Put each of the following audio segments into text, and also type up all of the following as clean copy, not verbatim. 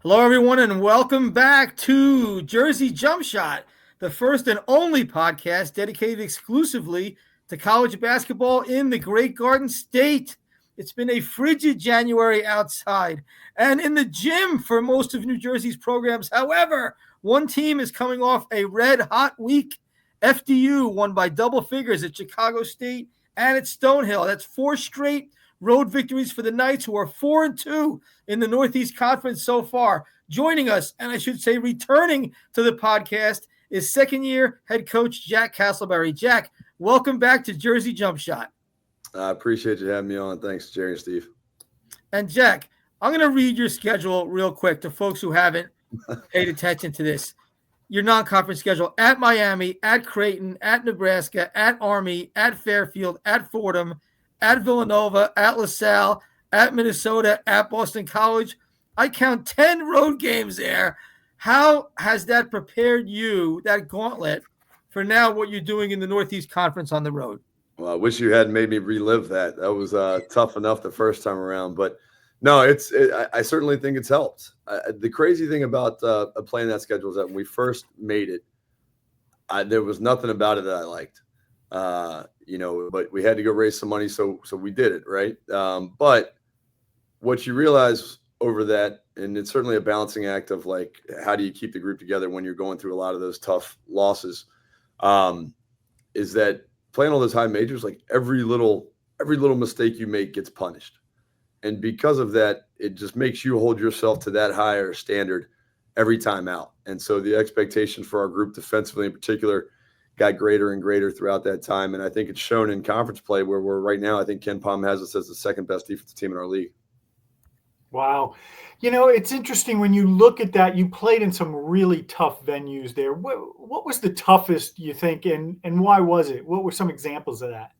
Hello, everyone, and welcome back to Jersey Jump Shot, the first and only podcast dedicated exclusively to college basketball in the Great Garden State. It's been a frigid January outside and in the gym for most of New Jersey's programs. However, one team is coming off a red-hot week. FDU won by double figures at Chicago State and at Stonehill. That's 4 straight road victories for the Knights, who are 4-2 in the Northeast Conference so far. Joining us, and I should say returning to the podcast, is second-year head coach Jack Castleberry. Jack, welcome back to Jersey Jump Shot. I appreciate you having me on. Thanks, Jerry and Steve. And Jack, I'm going to read your schedule real quick to folks who haven't paid attention to this. Your non-conference schedule: at Miami, at Creighton, at Nebraska, at Army, at Fairfield, at Fordham, at Villanova, at LaSalle, at Minnesota, at Boston College. I count 10 road games there. How has that prepared you, that gauntlet, for now what you're doing in the Northeast Conference on the road? Well, I wish you had made me relive that. That was tough enough the first time around. But no, I certainly think it's helped. The crazy thing about playing that schedule is that when we first made it, there was nothing about it that I liked. But we had to go raise some money, so we did it, right? But what you realize over that, and it's certainly a balancing act of like, how do you keep the group together when you're going through a lot of those tough losses, is that playing all those high majors, like every little mistake you make gets punished. And because of that, it just makes you hold yourself to that higher standard every time out. And so the expectation for our group defensively in particular got greater and greater throughout that time. And I think it's shown in conference play where we're right now. I think Ken Palm has us as the second best defensive team in our league. Wow. It's interesting when you look at that. You played in some really tough venues there. What was the toughest, you think, and why was it? What were some examples of that?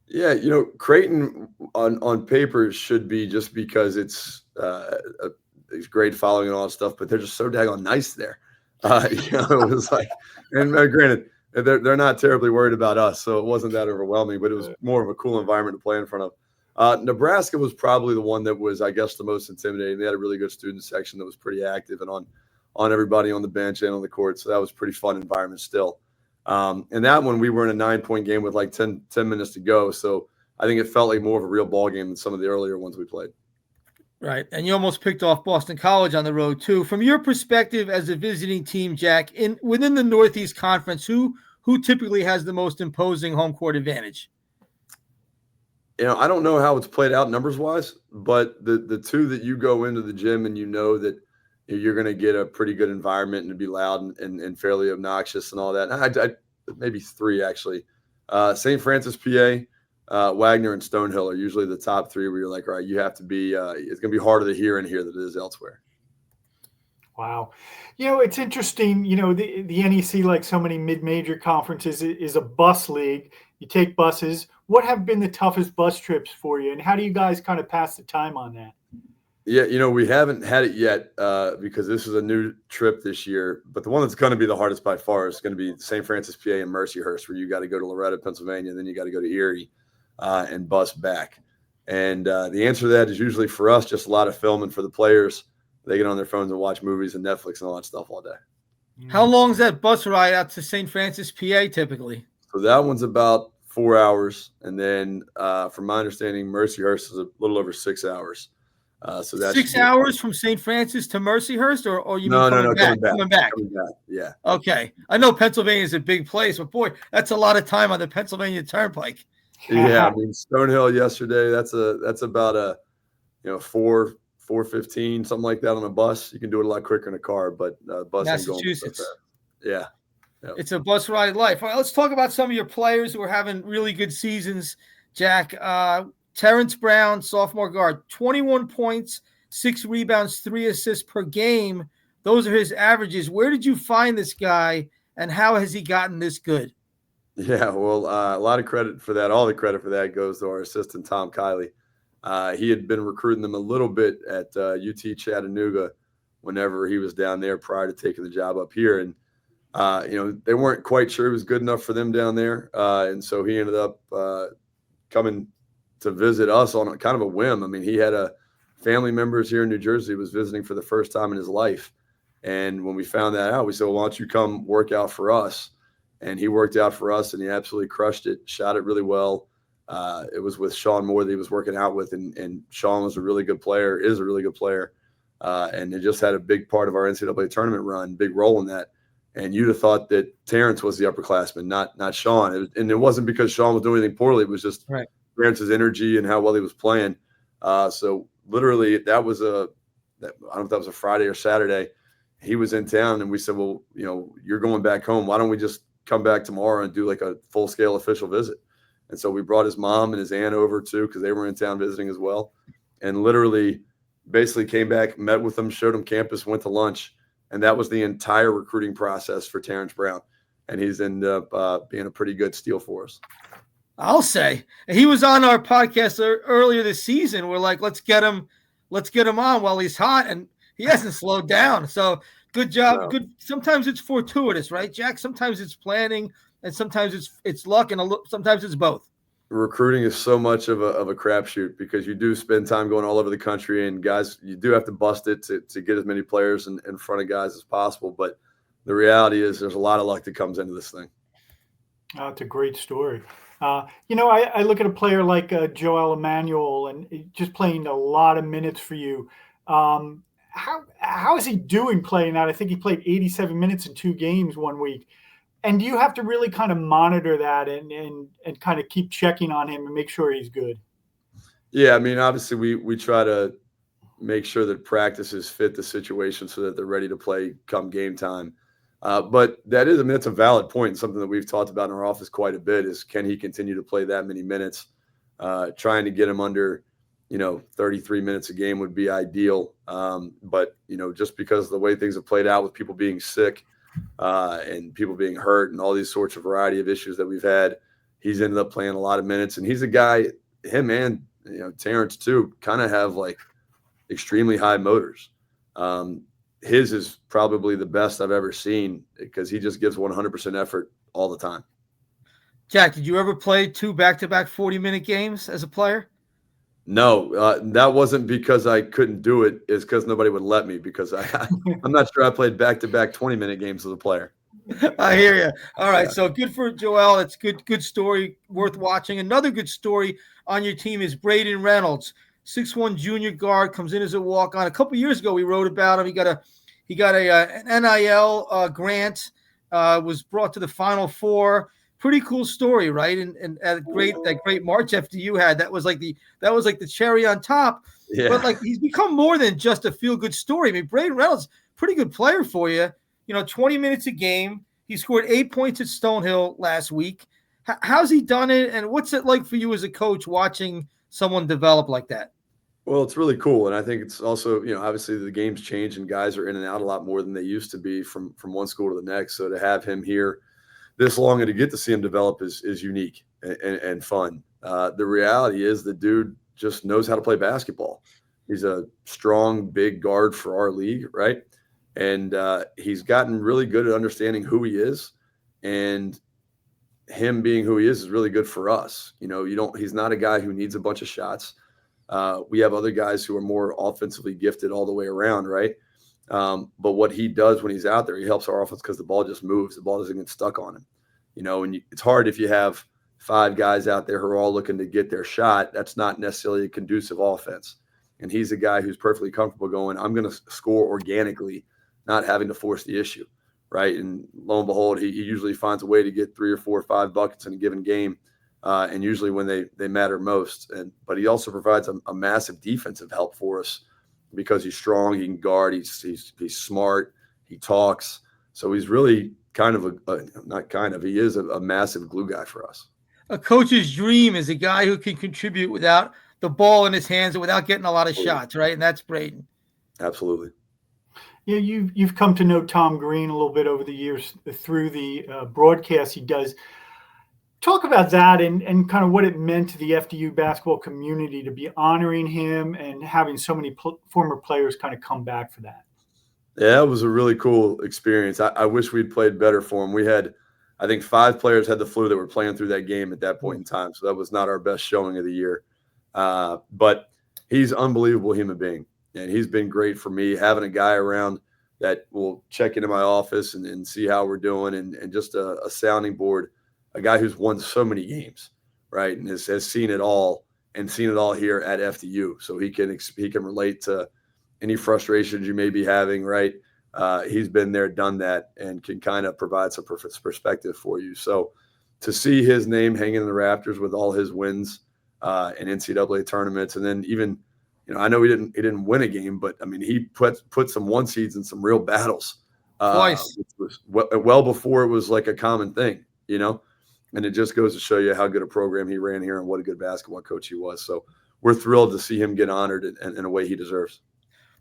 Yeah, Creighton on paper should be, just because it's great following and all that stuff, but they're just so daggone nice there. It was like, and granted, they're not terribly worried about us, so it wasn't that overwhelming, but it was more of a cool environment to play in front of. Nebraska was probably the one that was, I guess, the most intimidating. They had a really good student section that was pretty active and on everybody on the bench and on the court, so that was a pretty fun environment still. And that one, we were in a 9-point game with like 10 minutes to go, so I think it felt like more of a real ball game than some of the earlier ones we played. Right, and you almost picked off Boston College on the road too. From your perspective as a visiting team, Jack, within the Northeast Conference, who typically has the most imposing home court advantage? I don't know how it's played out numbers-wise, but the two that you go into the gym and you know that you're going to get a pretty good environment and be loud and fairly obnoxious and all that. I maybe 3, actually. St. Francis, PA, Wagner, and Stonehill are usually the top 3 where you're like, all right, you have to be it's going to be harder to hear in here than it is elsewhere. Wow. It's interesting, the NEC, like so many mid-major conferences, is a bus league. You take buses. What have been the toughest bus trips for you, and how do you guys kind of pass the time on that? Yeah, we haven't had it yet because this is a new trip this year. But the one that's going to be the hardest by far is going to be St. Francis, PA, and Mercyhurst, where you got to go to Loretta, Pennsylvania, and then you got to go to Erie and bus back. And the answer to that is usually for us just a lot of filming for the players. They get on their phones and watch movies and Netflix and all that stuff all day. How long is that bus ride out to St. Francis, PA, typically? So that one's about 4 hours, and then from my understanding, Mercyhurst is a little over 6 hours. So that's 6 hours from St. Francis to Mercyhurst, or you no, mean coming back. Yeah. Okay. I know Pennsylvania is a big place, but boy, that's a lot of time on the Pennsylvania Turnpike. Yeah, I mean Stonehill yesterday. That's about a 4:15, something like that on a bus. You can do it a lot quicker in a car, but bus ain't going Massachusetts. Yeah. Yep. It's a bus ride life. All right, let's talk about some of your players who are having really good seasons, Jack. Terrence Brown, sophomore guard, 21 points, 6 rebounds, 3 assists per game. Those are his averages. Where did you find this guy, and how has he gotten this good? Yeah, well, a lot of credit for that. All the credit for that goes to our assistant, Tom Kiley. He had been recruiting them a little bit at UT Chattanooga whenever he was down there prior to taking the job up here. And they weren't quite sure it was good enough for them down there. And so he ended up coming to visit us on kind of a whim. I mean, he had a family members here in New Jersey, was visiting for the first time in his life. And when we found that out, we said, well, why don't you come work out for us? And he worked out for us, and he absolutely crushed it, shot it really well. It was with Sean Moore that he was working out with, and Sean was a really good player, is a really good player. And it just had a big part of our NCAA tournament run, big role in that. And you'd have thought that Terrence was the upperclassman, not Sean. And it wasn't because Sean was doing anything poorly. It was just right. Terrence's energy and how well he was playing. So literally that was I don't know if that was a Friday or Saturday. He was in town, and we said, well, you're going back home. Why don't we just come back tomorrow and do like a full-scale official visit? And so we brought his mom and his aunt over too, because they were in town visiting as well. And literally basically came back, met with them, showed them campus, went to lunch. And that was the entire recruiting process for Terrence Brown. And he's ended up being a pretty good steal for us. I'll say. He was on our podcast earlier this season. We're like, let's get him on while he's hot. And he hasn't slowed down. So good job. No. Good. Sometimes it's fortuitous, right, Jack? Sometimes it's planning, and sometimes it's luck, and sometimes it's both. Recruiting is so much of a crapshoot, because you do spend time going all over the country, and guys, you do have to bust it to get as many players in front of guys as possible. But the reality is there's a lot of luck that comes into this thing. Oh, it's a great story. I look at a player like Joel Emmanuel, and just playing a lot of minutes for you. How is he doing playing that? I think he played 87 minutes in 2 games one week. And do you have to really kind of monitor that and kind of keep checking on him and make sure he's good? Yeah, I mean, obviously we try to make sure that practices fit the situation so that they're ready to play come game time. But it's a valid point, and something that we've talked about in our office quite a bit is, can he continue to play that many minutes? Trying to get him under, 33 minutes a game would be ideal. But, just because of the way things have played out with people being sick, and people being hurt and all these sorts of variety of issues that we've had, he's ended up playing a lot of minutes. And he's a guy, him and Terrence too, kind of have like extremely high motors. His is probably the best I've ever seen, because he just gives 100% effort all the time. Jack, did you ever play 2 back-to-back 40-minute games as a player? No, that wasn't because I couldn't do it. It's because nobody would let me, because I'm not sure I played back-to-back 20-minute games as a player. I hear you. All right, so good for Joel. It's good story, worth watching. Another good story on your team is Braden Reynolds, 6'1" junior guard, comes in as a walk-on. A couple years ago, we wrote about him. He got an NIL grant, was brought to the Final Four. Pretty cool story, right? And that great March FDU had, that was like the cherry on top. Yeah. But like, he's become more than just a feel good story. I mean, Braden Reynolds, pretty good player for you. 20 minutes a game. He scored 8 points at Stonehill last week. How's he done it? And what's it like for you as a coach watching someone develop like that? Well, it's really cool. And I think it's also, obviously the game's changed and guys are in and out a lot more than they used to be from one school to the next. So to have him here this long and to get to see him develop is unique and fun. The reality is the dude just knows how to play basketball. He's a strong, big guard for our league, right? And he's gotten really good at understanding who he is, and him being who he is really good for us. He's not a guy who needs a bunch of shots. We have other guys who are more offensively gifted all the way around, right? But what he does when he's out there, he helps our offense because the ball just moves. The ball doesn't get stuck on him. And it's hard if you have 5 guys out there who are all looking to get their shot. That's not necessarily a conducive offense. And he's a guy who's perfectly comfortable going, I'm going to score organically, not having to force the issue, right? And lo and behold, he usually finds a way to get 3 or 4 or 5 buckets in a given game, and usually when they matter most. But he also provides a massive defensive help for us because he's strong, he can guard, he's smart, he talks. So he's really he is a massive glue guy for us. A coach's dream is a guy who can contribute without the ball in his hands and without getting a lot of shots, right? And that's Braden. Absolutely. Yeah, you've come to know Tom Green a little bit over the years through the broadcast he does. Talk about that and kind of what it meant to the FDU basketball community to be honoring him and having so many former players kind of come back for that. Yeah, it was a really cool experience. I wish we'd played better for him. We had, I think, 5 players had the flu that were playing through that game at that point in time. So that was not our best showing of the year. But he's an unbelievable human being. And he's been great for me, having a guy around that will check into my office and see how we're doing, and just a sounding board, a guy who's won so many games, right, and has seen it all here at FDU. So he can relate to any frustrations you may be having, right? He's been there, done that, and can kind of provide some perspective for you. So to see his name hanging in the rafters with all his wins in NCAA tournaments, and then even, I know he didn't win a game, but I mean, he put some one seeds in some real battles. Twice. Which was well before it was like a common thing, and it just goes to show you how good a program he ran here and what a good basketball coach he was. So we're thrilled to see him get honored in a way he deserves.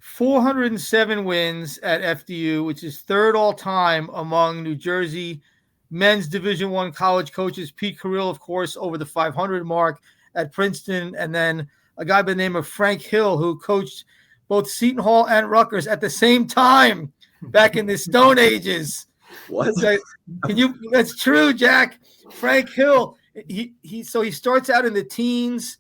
407 wins at FDU, which is third all time among New Jersey men's Division I college coaches. Pete Carrill, of course, over the 500 mark at Princeton, and then a guy by the name of Frank Hill, who coached both Seton Hall and Rutgers at the same time back in the Stone Ages. What? That's true, Jack. Frank Hill. He starts out in the teens,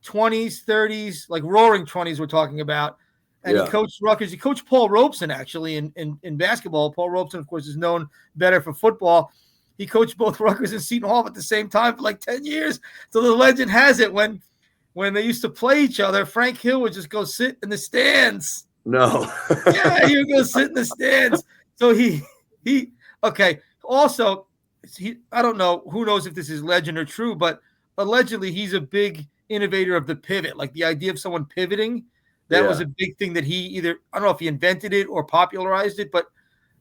20s, 30s, like roaring 20s we're talking about. And He coached Rutgers. He coached Paul Robeson, actually, in basketball. Paul Robeson, of course, is known better for football. He coached both Rutgers and Seton Hall at the same time for like 10 years. So the legend has it, when they used to play each other, Frank Hill would just go sit in the stands. No. Yeah, he would go sit in the stands. So okay. Also, I don't know, who knows if this is legend or true, but allegedly he's a big innovator of the pivot, like the idea of someone pivoting. That was a big thing that he I don't know if he invented it or popularized it, but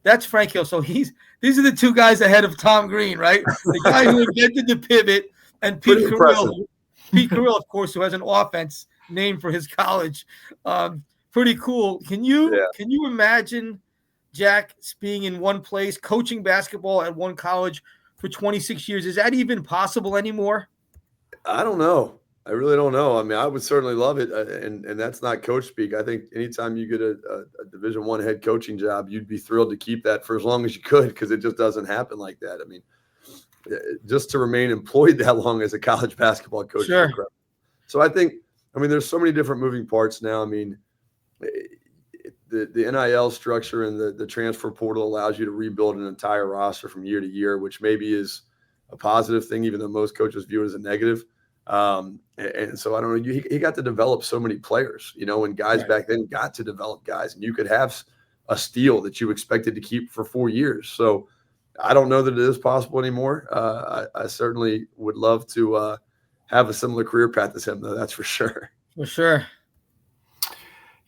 that's Frank Hill. So these are the two guys ahead of Tom Green, right? The guy who invented the pivot, and Pete Carrill. Pete Carrill, of course, who has an offense named for his college. Pretty cool. Can you imagine, Jack, being in one place, coaching basketball at one college for 26 years? Is that even possible anymore? I don't know. I really don't know. I mean, I would certainly love it, and that's not coach speak. I think anytime you get a Division I head coaching job, you'd be thrilled to keep that for as long as you could, because it just doesn't happen like that. I mean, just to remain employed that long as a college basketball coach. Sure. Is incredible. So I think, there's so many different moving parts now. I mean, the NIL structure and the transfer portal allows you to rebuild an entire roster from year to year, which maybe is a positive thing, even though most coaches view it as a negative. And so I don't know, he got to develop so many players, and guys back then got to develop guys, and you could have a steal that you expected to keep for 4 years. So I don't know that it is possible anymore. I certainly would love to have a similar career path as him, though. That's for sure. For sure.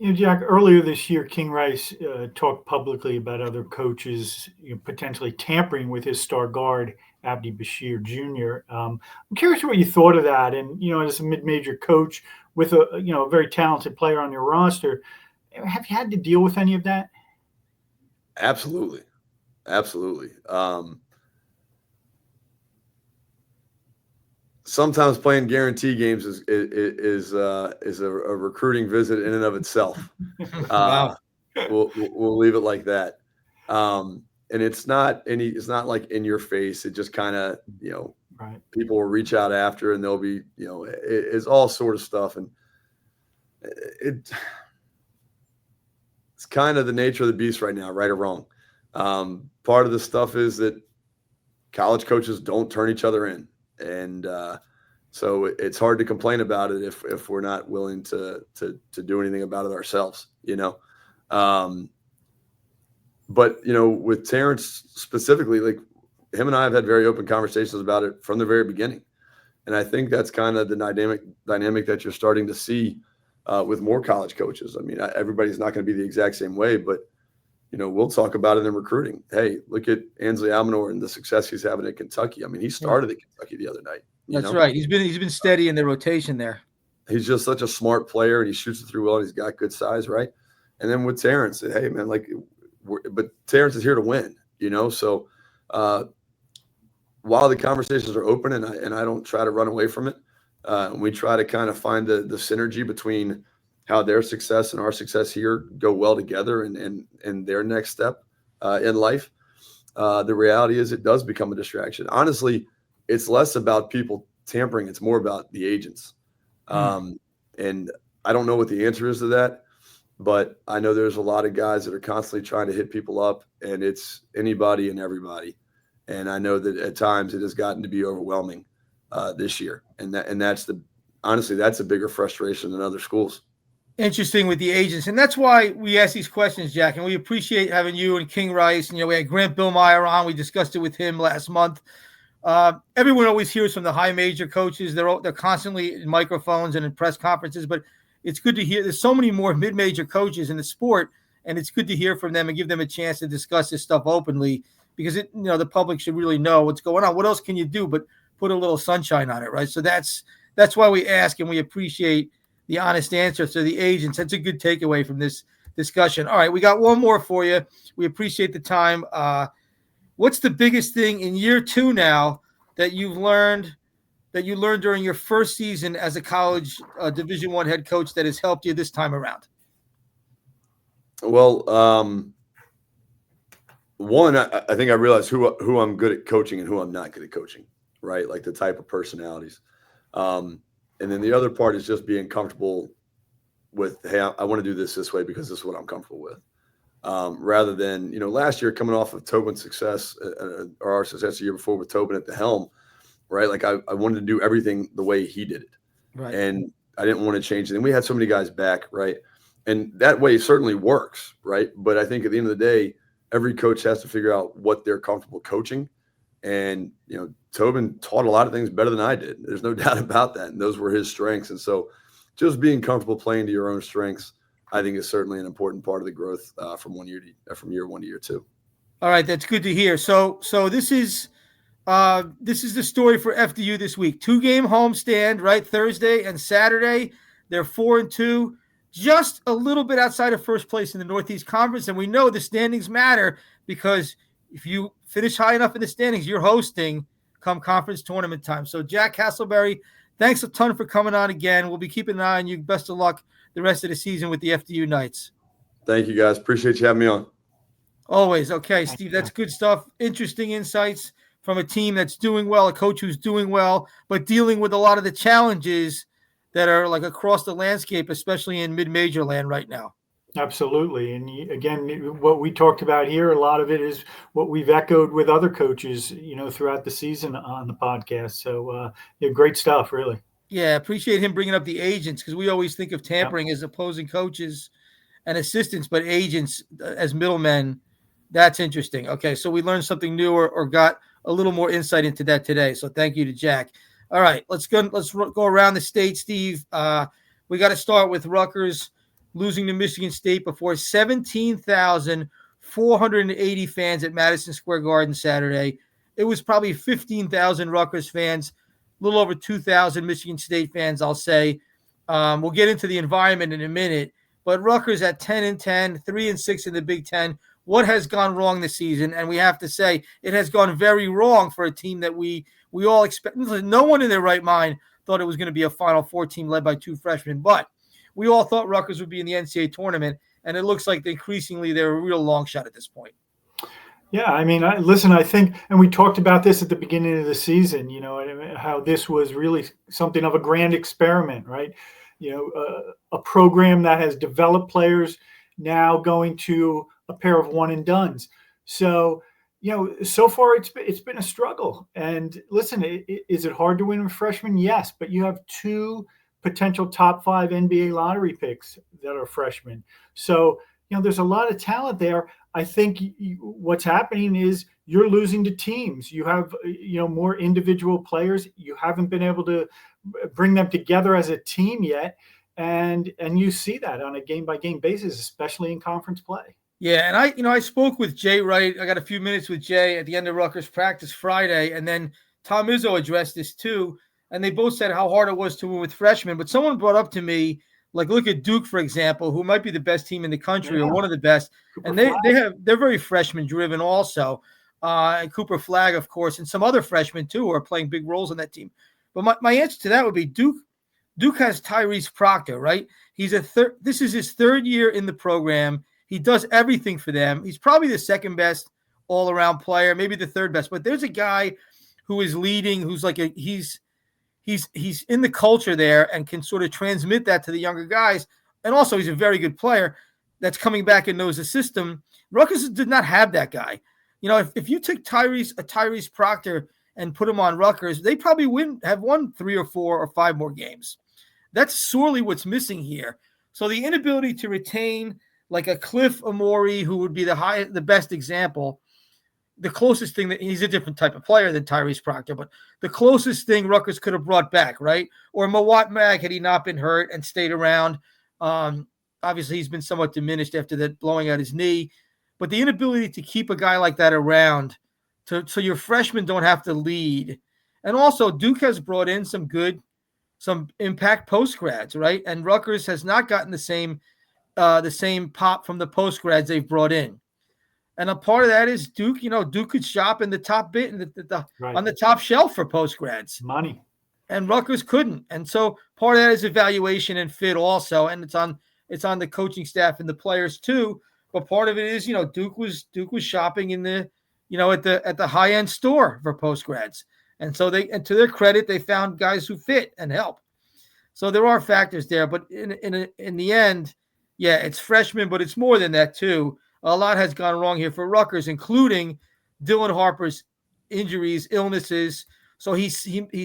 Jack, earlier this year, King Rice talked publicly about other coaches potentially tampering with his star guard, Abdi Bashir Jr. I'm curious what you thought of that. And, as a mid-major coach with a very talented player on your roster, have you had to deal with any of that? Absolutely. Absolutely. Sometimes playing guarantee games is a recruiting visit in and of itself. Wow. We'll leave it like that. And it's not like in your face. It just kind of, right. People will reach out after, and they'll be, it's all sort of stuff. And it's kind of the nature of the beast right now, right or wrong. Part of the stuff is that college coaches don't turn each other in. And so it's hard to complain about it if we're not willing to do anything about it ourselves, But, with Terrence specifically, like, him and I have had very open conversations about it from the very beginning. And I think that's kind of the dynamic that you're starting to see with more college coaches. I mean, everybody's not going to be the exact same way, but, we'll talk about it in recruiting. Hey, look at Ansley Almanor and the success he's having at Kentucky. I mean, he started at Kentucky the other night. That's right. He's been steady in the rotation there. He's just such a smart player, and he shoots it through well, and he's got good size, right? And then with Terrence, hey, man, but Terrence is here to win, So while the conversations are open, and I don't try to run away from it, we try to kind of find the synergy between how their success and our success here go well together, and their next step in life. The reality is it does become a distraction. Honestly, it's less about people tampering. It's more about the agents. And I don't know what the answer is to that, but I know there's a lot of guys that are constantly trying to hit people up, and it's anybody and everybody. And I know that at times it has gotten to be overwhelming this year. And that's honestly, that's a bigger frustration than other schools. Interesting with the agents. And that's why we ask these questions, Jack. And we appreciate having you and King Rice. And, we had Grant Billmeyer on. We discussed it with him last month. Everyone always hears from the high major coaches. They're constantly in microphones and in press conferences. But it's good to hear. There's so many more mid-major coaches in the sport. And it's good to hear from them and give them a chance to discuss this stuff openly. Because, the public should really know what's going on. What else can you do but put a little sunshine on it, right? So that's why we ask, and we appreciate the honest answer to the agents. That's a good takeaway from this discussion. All right, we got one more for you. We appreciate the time. What's the biggest thing in year 2 now that you learned during your first season as a college Division I head coach that has helped you this time around? Well, one, I think I realized who I'm good at coaching and who I'm not good at coaching, right? Like the type of personalities. And then the other part is just being comfortable with, hey, I want to do this way because this is what I'm comfortable with. Rather than, last year coming off of Tobin's success or our success the year before with Tobin at the helm, right? Like I wanted to do everything the way he did it. Right. And I didn't want to change it. And we had so many guys back, right? And that way certainly works, right? But I think at the end of the day, every coach has to figure out what they're comfortable coaching. And, Tobin taught a lot of things better than I did. There's no doubt about that. And those were his strengths. And so just being comfortable playing to your own strengths, I think is certainly an important part of the growth from year 1 to year 2. All right. That's good to hear. So this is the story for FDU this week. 2-game homestand, right? Thursday and Saturday. They're 4-2, just a little bit outside of first place in the Northeast Conference. And we know the standings matter because if you finish high enough in the standings, you're hosting come conference tournament time. So Jack Castleberry, thanks a ton for coming on again. We'll be keeping an eye on you. Best of luck the rest of the season with the FDU Knights. Thank you, guys. Appreciate you having me on. Always. Okay, Steve, that's good stuff. Interesting insights from a team that's doing well, a coach who's doing well, but dealing with a lot of the challenges that are like across the landscape, especially in mid-major land right now. Absolutely. And again, what we talked about here, a lot of it is what we've echoed with other coaches, throughout the season on the podcast. So great stuff, really. Yeah, appreciate him bringing up the agents because we always think of tampering as opposing coaches and assistants, but agents as middlemen. That's interesting. Okay, so we learned something new or got a little more insight into that today. So thank you to Jack. All right, let's go around the state, Steve. We got to start with Rutgers losing to Michigan State before 17,480 fans at Madison Square Garden Saturday. It was probably 15,000 Rutgers fans, a little over 2,000 Michigan State fans, I'll say. We'll get into the environment in a minute. But Rutgers at 10-10, 3-6 in the Big Ten. What has gone wrong this season? And we have to say it has gone very wrong for a team that we all expect. No one in their right mind thought it was going to be a Final Four team led by 2 freshmen. But we all thought Rutgers would be in the NCAA tournament, and it looks like increasingly they're a real long shot at this point. Yeah, I mean, I think, and we talked about this at the beginning of the season, how this was really something of a grand experiment, right? A program that has developed players now going to a pair of one-and-dones. So, so far it's been a struggle. And listen, is it hard to win with freshmen? Yes, but you have 2 potential top 5 NBA lottery picks that are freshmen. So, there's a lot of talent there. I think what's happening is you're losing to teams. You have, more individual players. You haven't been able to bring them together as a team yet. And you see that on a game-by-game basis, especially in conference play. Yeah, and I spoke with Jay Wright. I got a few minutes with Jay at the end of Rutgers practice Friday, and then Tom Izzo addressed this too. And they both said how hard it was to win with freshmen. But someone brought up to me, like, look at Duke, for example, who might be the best team in the country or one of the best. And they're very freshman driven also. And Cooper Flagg, of course, and some other freshmen too who are playing big roles on that team. But my answer to that would be Duke has Tyrese Proctor, right? This is his 3rd year in the program. He does everything for them. He's probably the second best all-around player, maybe the 3rd best. But there's a guy who is leading, who's like he's he's in the culture there and can sort of transmit that to the younger guys. And also he's a very good player that's coming back and knows the system. Rutgers did not have that guy. If you took Tyrese Proctor and put him on Rutgers, they probably have won 3 or 4 or 5 more games. That's sorely what's missing here. So the inability to retain like a Cliff Amori, who would be the best example, the closest thing that he's a different type of player than Tyrese Proctor, but the closest thing Rutgers could have brought back, right? Or Mawat Mag had he not been hurt and stayed around. Obviously, he's been somewhat diminished after that blowing out his knee. But the inability to keep a guy like that around so your freshmen don't have to lead. And also, Duke has brought in some impact post-grads, right? And Rutgers has not gotten the same pop from the post-grads they've brought in. And a part of that is Duke, Duke could shop in the top bit on the top shelf for post-grads. Money. And Rutgers couldn't. And so part of that is evaluation and fit also. And it's on the coaching staff and the players too. But part of it is, Duke was shopping in the, at the high end store for post-grads. And so and to their credit, they found guys who fit and help. So there are factors there, but in the end, yeah, it's freshmen, but it's more than that too. A lot has gone wrong here for Rutgers, including Dylan Harper's injuries, illnesses. So he's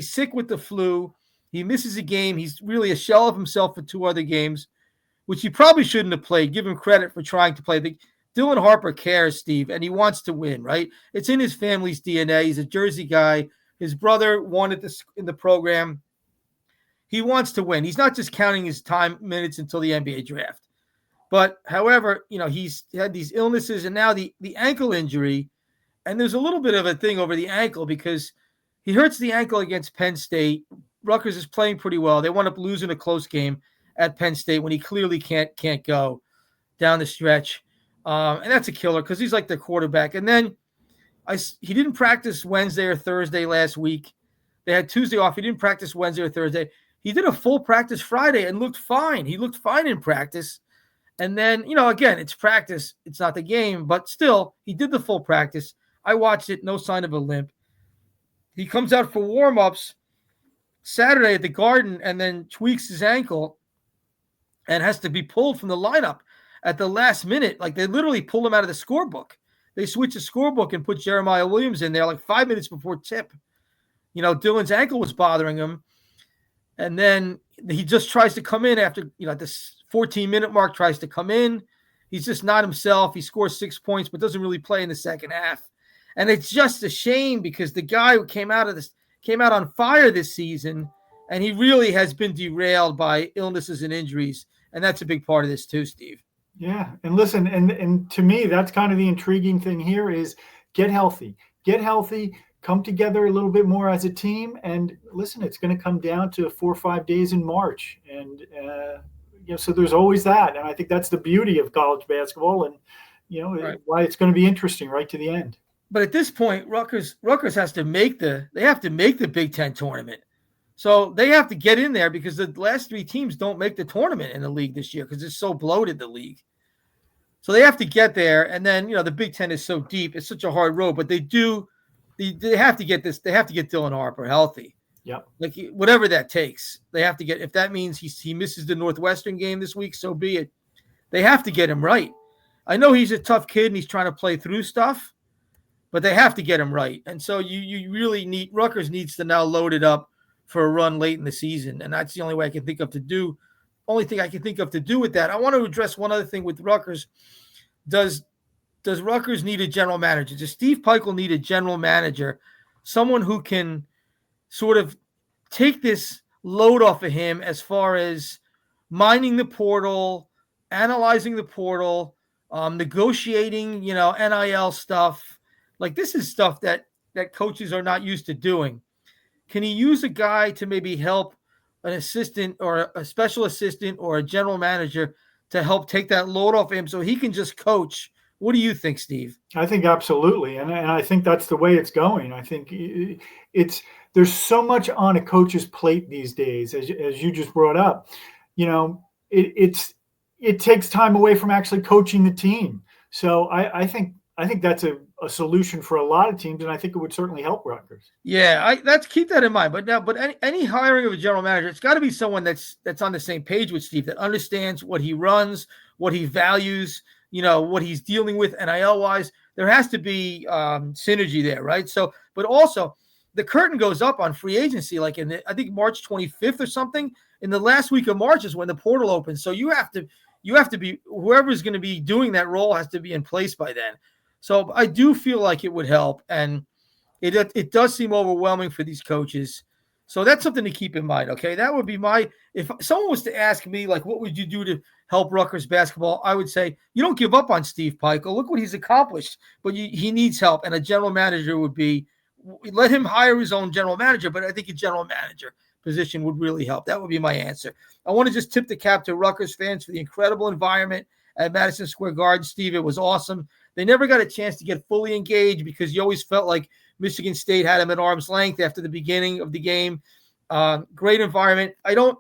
sick with the flu. He misses a game. He's really a shell of himself for 2 other games, which he probably shouldn't have played. Give him credit for trying to play. Dylan Harper cares, Steve, and he wants to win, right? It's in his family's DNA. He's a Jersey guy. His brother won in the program. He wants to win. He's not just counting his minutes until the NBA draft. But, however, he's had these illnesses and now the ankle injury, and there's a little bit of a thing over the ankle because he hurts the ankle against Penn State. Rutgers is playing pretty well. They wound up losing a close game at Penn State when he clearly can't go down the stretch. And that's a killer because he's like their quarterback. And then he didn't practice Wednesday or Thursday last week. They had Tuesday off. He didn't practice Wednesday or Thursday. He did a full practice Friday and looked fine. He looked fine in practice. And then, again, it's practice. It's not the game. But still, he did the full practice. I watched it. No sign of a limp. He comes out for warm-ups Saturday at the Garden and then tweaks his ankle and has to be pulled from the lineup at the last minute. Like, they literally pulled him out of the scorebook. They switched the scorebook and put Jeremiah Williams in there like 5 minutes before tip. Dylan's ankle was bothering him. And then he just tries to come in after, this 14-minute mark, tries to come in. He's just not himself. He scores 6 points, but doesn't really play in the second half. And it's just a shame because the guy who came out on fire this season, and he really has been derailed by illnesses and injuries. And that's a big part of this too, Steve. Yeah. And listen, and to me, that's kind of the intriguing thing here is get healthy, come together a little bit more as a team. And listen, it's going to come down to 4 or 5 days in March. And, so there's always that. And I think that's the beauty of college basketball and, right, why it's going to be interesting right to the end. But at this point, Rutgers has to make the Big Ten tournament. So they have to get in there because the last 3 teams don't make the tournament in the league this year because it's so bloated, the league. So they have to get there. And then, the Big Ten is so deep. It's such a hard road, but they have to get this. They have to get Dylan Harper healthy. Yep. Like whatever that takes, they have to get, if that means he misses the Northwestern game this week, so be it. They have to get him right. I know he's a tough kid and he's trying to play through stuff, but they have to get him right. And so you really Rutgers needs to now load it up for a run late in the season. And that's the only way I can think of to do. Only thing I can think of to do with that. I want to address one other thing with Rutgers. Does Rutgers need a general manager? Does Steve Peichel need a general manager? Someone who can sort of take this load off of him as far as mining the portal, analyzing the portal, negotiating, NIL stuff. Like this is stuff that coaches are not used to doing. Can he use a guy to maybe help an assistant or a special assistant or a general manager to help take that load off him so he can just coach? What do you think, Steve? I think absolutely. And I think that's the way it's going. I think there's so much on a coach's plate these days, as you just brought up. It takes time away from actually coaching the team. So I think I think that's a solution for a lot of teams, and I think it would certainly help Rutgers. Yeah, let's keep that in mind. But any hiring of a general manager, it's got to be someone that's on the same page with Steve, that understands what he runs, what he values, what he's dealing with NIL wise. There has to be synergy there, right? So, but also the curtain goes up on free agency, like I think March 25th or something. In the last week of March is when the portal opens. So you have to be, whoever's going to be doing that role has to be in place by then. So I do feel like it would help, and it does seem overwhelming for these coaches. So that's something to keep in mind, okay? That would be if someone was to ask me, like, what would you do to help Rutgers basketball? I would say, you don't give up on Steve Pikiell. Look what he's accomplished, but he needs help, and a general manager would be, let him hire his own general manager, but I think a general manager position would really help. That would be my answer. I want to just tip the cap to Rutgers fans for the incredible environment at Madison Square Garden. Steve, it was awesome. They never got a chance to get fully engaged because you always felt like Michigan State had them at arm's length after the beginning of the game. Great environment. I don't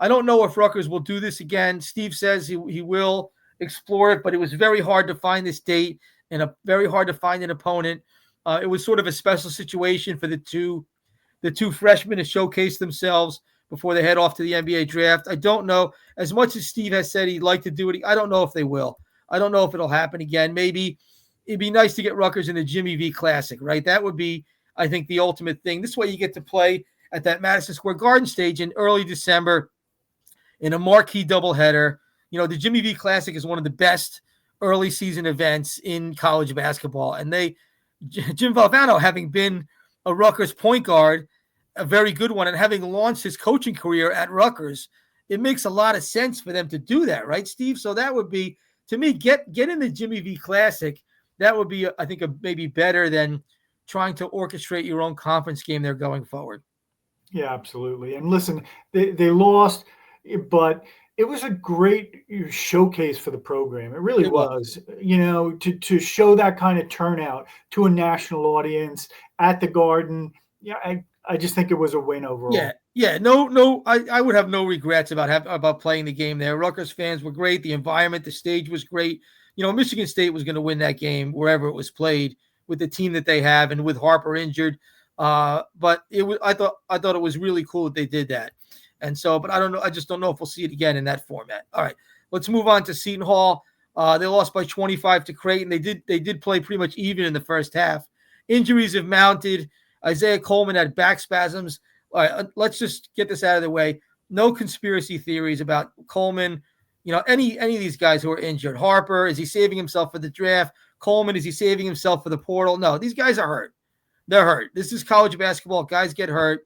know if Rutgers will do this again. Steve says he will explore it, but it was very hard to find this date and very hard to find an opponent. It was sort of a special situation for the two freshmen to showcase themselves before they head off to the NBA draft. I don't know. As much as Steve has said he'd like to do it, I don't know if they will. I don't know if it'll happen again. Maybe it'd be nice to get Rutgers in the Jimmy V Classic, right? That would be, I think, the ultimate thing. This way you get to play at that Madison Square Garden stage in early December in a marquee doubleheader. The Jimmy V Classic is one of the best early season events in college basketball. And Jim Valvano, having been a Rutgers point guard, a very good one, and having launched his coaching career at Rutgers, it makes a lot of sense for them to do that, right, Steve? So that would be, to me, get in the Jimmy V Classic. That would be, I think, maybe better than trying to orchestrate your own conference game there going forward. Yeah, absolutely. And listen, they lost, but it was a great showcase for the program. It really was. To show that kind of turnout to a national audience at the Garden. Yeah, I just think it was a win overall. Yeah. No. I would have no regrets about playing the game there. Rutgers fans were great. The environment, the stage was great. Michigan State was going to win that game wherever it was played with the team that they have and with Harper injured. But it was. I thought it was really cool that they did that. And so, but I don't know. I just don't know if we'll see it again in that format. All right, let's move on to Seton Hall. They lost by 25 to Creighton. They did play pretty much even in the first half. Injuries have mounted. Isaiah Coleman had back spasms. All right, let's just get this out of the way. No conspiracy theories about Coleman. Any of these guys who are injured. Harper, is he saving himself for the draft? Coleman, is he saving himself for the portal? No, these guys are hurt. They're hurt. This is college basketball. Guys get hurt.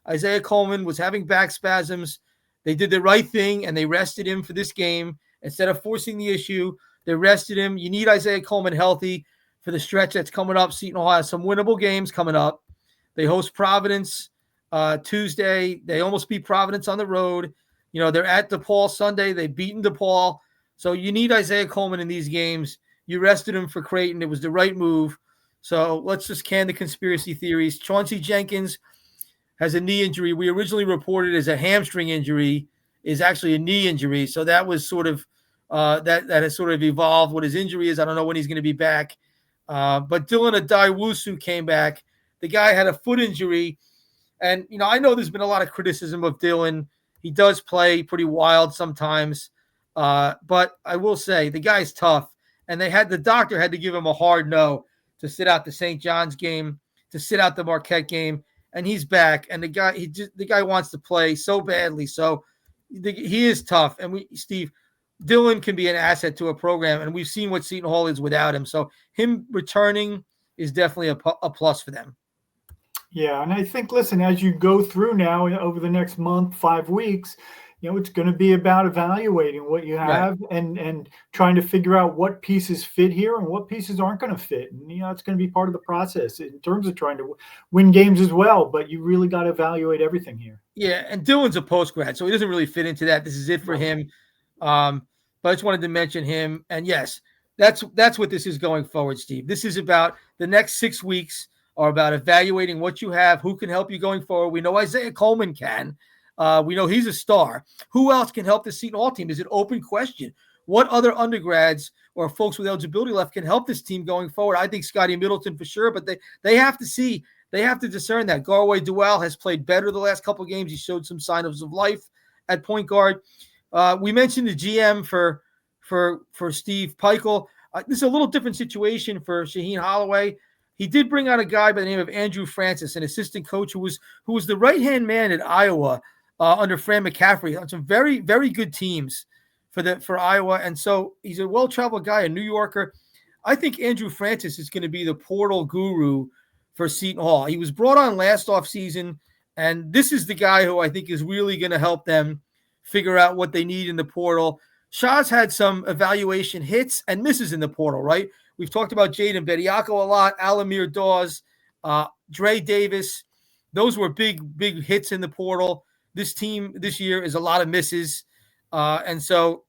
Isaiah Coleman was having back spasms. They did the right thing, and they rested him for this game. Instead of forcing the issue, they rested him. You need Isaiah Coleman healthy for the stretch that's coming up. Seton Hall has some winnable games coming up. They host Providence Tuesday. They almost beat Providence on the road. They're at DePaul Sunday. They've beaten DePaul. So you need Isaiah Coleman in these games. You rested him for Creighton. It was the right move. So let's just can the conspiracy theories. Chauncey Jenkins has a knee injury. We originally reported as a hamstring injury, is actually a knee injury. So that was sort of that has sort of evolved. What his injury is, I don't know when he's going to be back. But Dylan Adaiwusu came back. The guy had a foot injury. And, I know there's been a lot of criticism of Dylan. He does play pretty wild sometimes. But I will say the guy's tough. And the doctor had to give him a hard no to sit out the St. John's game, to sit out the Marquette game. And he's back. And the guy wants to play so badly. So he is tough. And Steve, Dylan can be an asset to a program. And we've seen what Seton Hall is without him. So him returning is definitely a plus for them. Yeah, and I think, listen, as you go through now over the next month, 5 weeks, it's going to be about evaluating what you have, right, and trying to figure out what pieces fit here and what pieces aren't going to fit. And, it's going to be part of the process in terms of trying to win games as well. But you really got to evaluate everything here. Yeah, and Dylan's a post-grad, so he doesn't really fit into that. This is it for him. But I just wanted to mention him. And, yes, that's what this is going forward, Steve. This is about the next 6 weeks are about evaluating what you have, who can help you going forward. We know Isaiah Coleman can. We know he's a star. Who else can help the Seton Hall team is an open question. what other undergrads or folks with eligibility left can help this team going forward. I think Scotty Middleton for sure, but they have to discern that. Garway Duell has played better the last couple of games. He showed some signs of life at point guard. We mentioned the GM for Steve Peichel. This is a little different situation for Shaheen Holloway. He did bring out a guy by the name of Andrew Francis, an assistant coach who was the right-hand man at Iowa under Fran McCaffrey on some very, very good teams for Iowa. And so he's a well-traveled guy, a New Yorker. I think Andrew Francis is going to be the portal guru for Seton Hall. He was brought on last offseason, and this is the guy who I think is really going to help them figure out what they need in the portal. Shah's had some evaluation hits and misses in the portal, right? We've talked about Jaden Bediako a lot, Alamir Dawes, Dre Davis. Those were big hits in the portal. This team this year is a lot of misses. And so,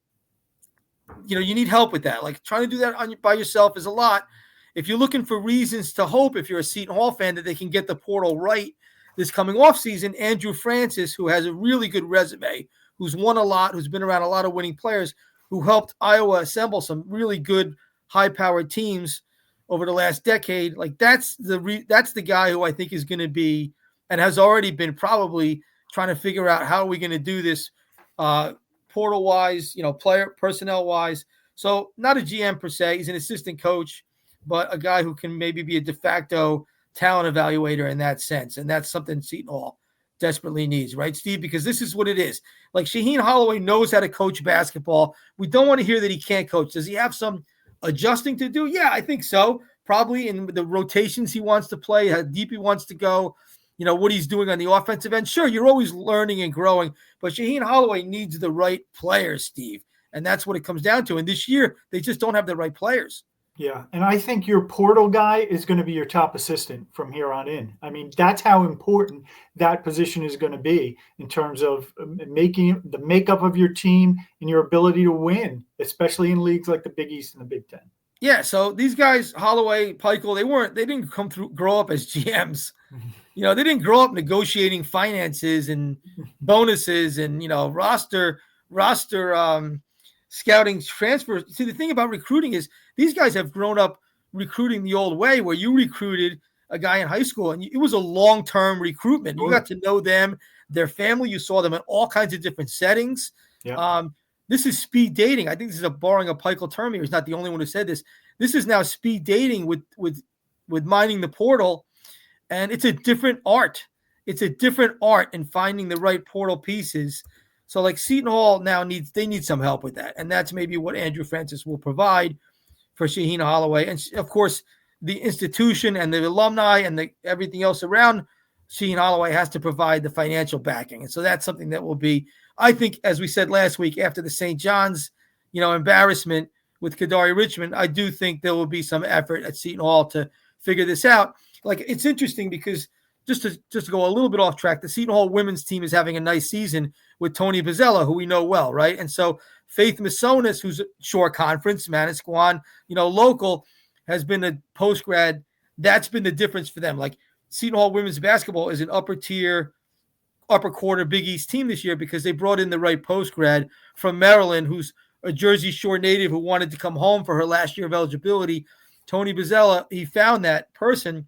you need help with that. Like trying to do that by yourself is a lot. If you're looking for reasons to hope, if you're a Seton Hall fan, that they can get the portal right this coming offseason, Andrew Francis, who has a really good resume, who's won a lot, who's been around a lot of winning players, who helped Iowa assemble some really good high-powered teams over the last decade. Like that's the guy who I think is going to be and has already been probably trying to figure out how are we going to do this portal-wise, player personnel-wise. So not a GM per se. He's an assistant coach, but a guy who can maybe be a de facto talent evaluator in that sense. And that's something Seton Hall desperately needs, right, Steve? Because this is what it is. Like Shaheen Holloway knows how to coach basketball. We don't want to hear that he can't coach. Does he have some adjusting to do? Yeah, I think so. Probably in the rotations he wants to play, how deep he wants to go, what he's doing on the offensive end. Sure, you're always learning and growing, but Shaheen Holloway needs the right players, Steve. And that's what it comes down to. And this year, they just don't have the right players. Yeah, and I think your portal guy is going to be your top assistant from here on in. I mean, that's how important that position is going to be in terms of making the makeup of your team and your ability to win, especially in leagues like the Big East and the Big Ten. Yeah, so these guys, Holloway, Peichel, they didn't grow up as GMs. They didn't grow up negotiating finances and bonuses and, roster scouting transfers. See, the thing about recruiting is these guys have grown up recruiting the old way where you recruited a guy in high school and it was a long-term recruitment. You got to know them, their family. You saw them in all kinds of different settings. Yeah. This is speed dating. I think this is borrowing a Peichel term here. He's not the only one who said this. This is now speed dating with mining the portal. And it's a different art. It's a different art in finding the right portal pieces. So like Seton Hall now need some help with that. And that's maybe what Andrew Francis will provide for Shaheen Holloway. And of course, the institution and the alumni and everything else around Shaheen Holloway has to provide the financial backing. And so that's something that will be, I think, as we said last week, after the St. John's, embarrassment with Kadari Richmond, I do think there will be some effort at Seton Hall to figure this out. Like, it's interesting because just to go a little bit off track, the Seton Hall women's team is having a nice season with Tony Bozzella, who we know well, right? And so Faith Masonis, who's a shore conference, Manasquan, local, has been a post-grad. That's been the difference for them. Like, Seton Hall women's basketball is an upper tier, upper quarter Big East team this year because they brought in the right post-grad from Maryland, who's a Jersey Shore native who wanted to come home for her last year of eligibility. Tony Bozzella, he found that person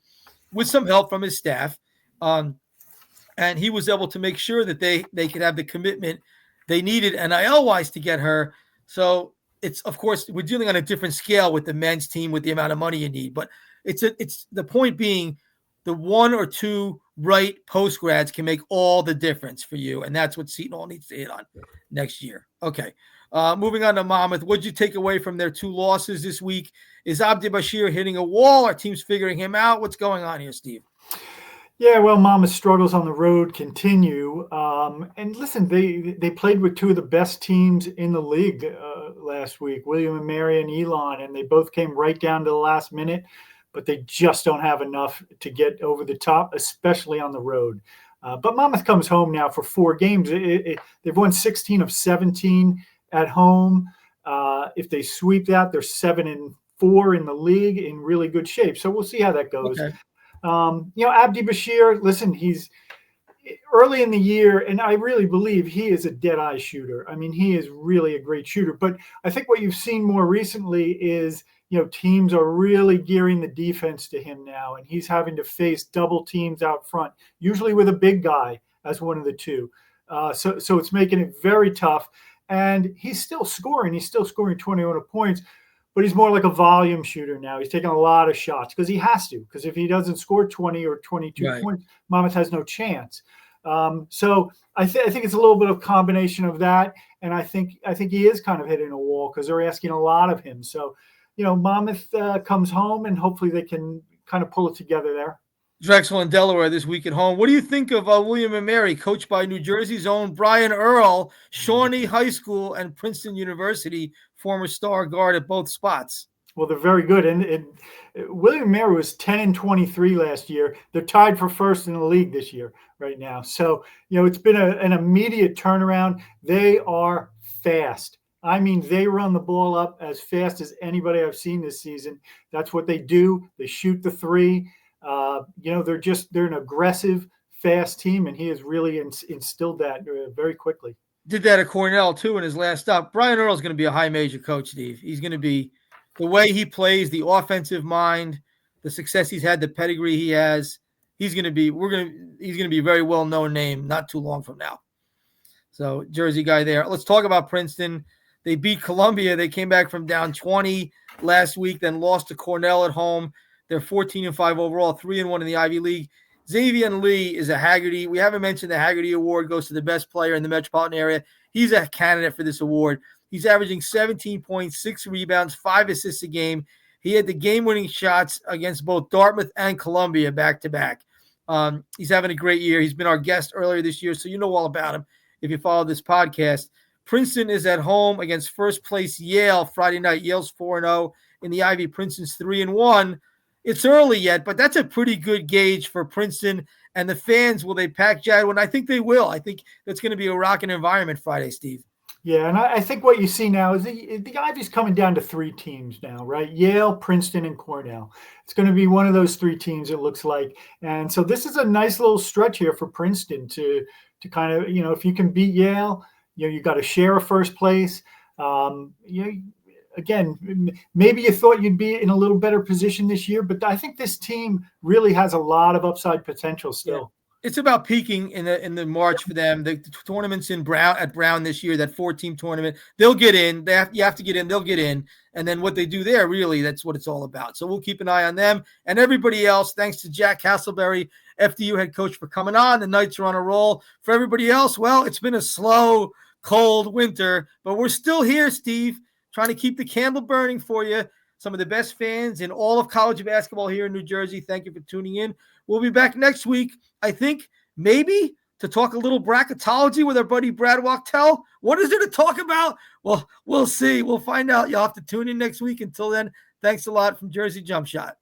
with some help from his staff. And he was able to make sure that they could have the commitment they needed NIL-wise to get her. So it's, of course, we're dealing on a different scale with the men's team with the amount of money you need. But it's the point being the one or two right post-grads can make all the difference for you. And that's what Seton Hall needs to hit on next year. Okay. Moving on to Monmouth. What did you take away from their two losses this week? Is Abdi Bashir hitting a wall? Our team's figuring him out? What's going on here, Steve? Yeah, well, Monmouth's struggles on the road continue. And listen, they played with two of the best teams in the league last week, William and Mary and Elon, and they both came right down to the last minute, but they just don't have enough to get over the top, especially on the road. But Monmouth comes home now for 4 games. They've won 16 of 17 at home. If they sweep that, they're 7-4 in the league, in really good shape. So we'll see how that goes. Okay. Abdi Bashir, listen, early in the year, and I really believe he is a dead-eye shooter. I mean, he is really a great shooter. But I think what you've seen more recently is, teams are really gearing the defense to him now, and he's having to face double teams out front, usually with a big guy as one of the two. So it's making it very tough. And he's still scoring. He's still scoring 21 points, but he's more like a volume shooter now. He's taking a lot of shots because he has to. Because if he doesn't score 20 or 22 points, Monmouth has no chance. So I think it's a little bit of combination of that, and I think he is kind of hitting a wall because they're asking a lot of him. So, Monmouth comes home, and hopefully they can kind of pull it together there. Drexel and Delaware this week at home. What do you think of William and Mary, coached by New Jersey's own Brian Earl, Shawnee High School and Princeton University, former star guard at both spots? Well, they're very good. And William and Mary was 10-23 last year. They're tied for first in the league this year right now. So, it's been an immediate turnaround. They are fast. I mean, they run the ball up as fast as anybody I've seen this season. That's what they do. They shoot the three. They're an aggressive, fast team, and he has really instilled that very quickly. Did that at Cornell, too, in his last stop. Brian Earl is going to be a high major coach, Steve. He's going to be the way he plays, the offensive mind, the success he's had, the pedigree he has. He's going to be a very well-known name not too long from now. So, Jersey guy there. Let's talk about Princeton. They beat Columbia. They came back from down 20 last week, then lost to Cornell at home. They're 14-5 overall, 3-1 in the Ivy League. Xaivian Lee is a Haggerty. We haven't mentioned the Haggerty Award goes to the best player in the metropolitan area. He's a candidate for this award. He's averaging 17 points, 6 rebounds, 5 assists a game. He had the game-winning shots against both Dartmouth and Columbia back-to-back. He's having a great year. He's been our guest earlier this year, so you know all about him if you follow this podcast. Princeton is at home against first-place Yale Friday night. Yale's 4-0 in the Ivy. Princeton's 3-1. It's early yet, but that's a pretty good gauge for Princeton. And the fans, will they pack Jadwin? I think they will. I think that's going to be a rocking environment Friday, Steve. Yeah, and I think what you see now is the Ivy's coming down to 3 teams now, right? Yale, Princeton, and Cornell. It's going to be one of those 3 teams, it looks like. And so this is a nice little stretch here for Princeton to kind of, if you can beat Yale, you got to share a first place. Again, maybe you thought you'd be in a little better position this year, but I think this team really has a lot of upside potential still. Yeah. It's about peaking in the March for them. The tournament's at Brown this year, that 4-team tournament. They'll get in. You have to get in. They'll get in. And then what they do there, really, that's what it's all about. So we'll keep an eye on them and everybody else. Thanks to Jack Castleberry, FDU head coach, for coming on. The Knights are on a roll. For everybody else, well, it's been a slow, cold winter, but we're still here, Steve, trying to keep the candle burning for you. Some of the best fans in all of college basketball here in New Jersey. Thank you for tuning in. We'll be back next week, I think, maybe to talk a little bracketology with our buddy Brad Wachtel. What is there to talk about? Well, we'll see. We'll find out. You'll have to tune in next week. Until then, thanks a lot from Jersey Jump Shot.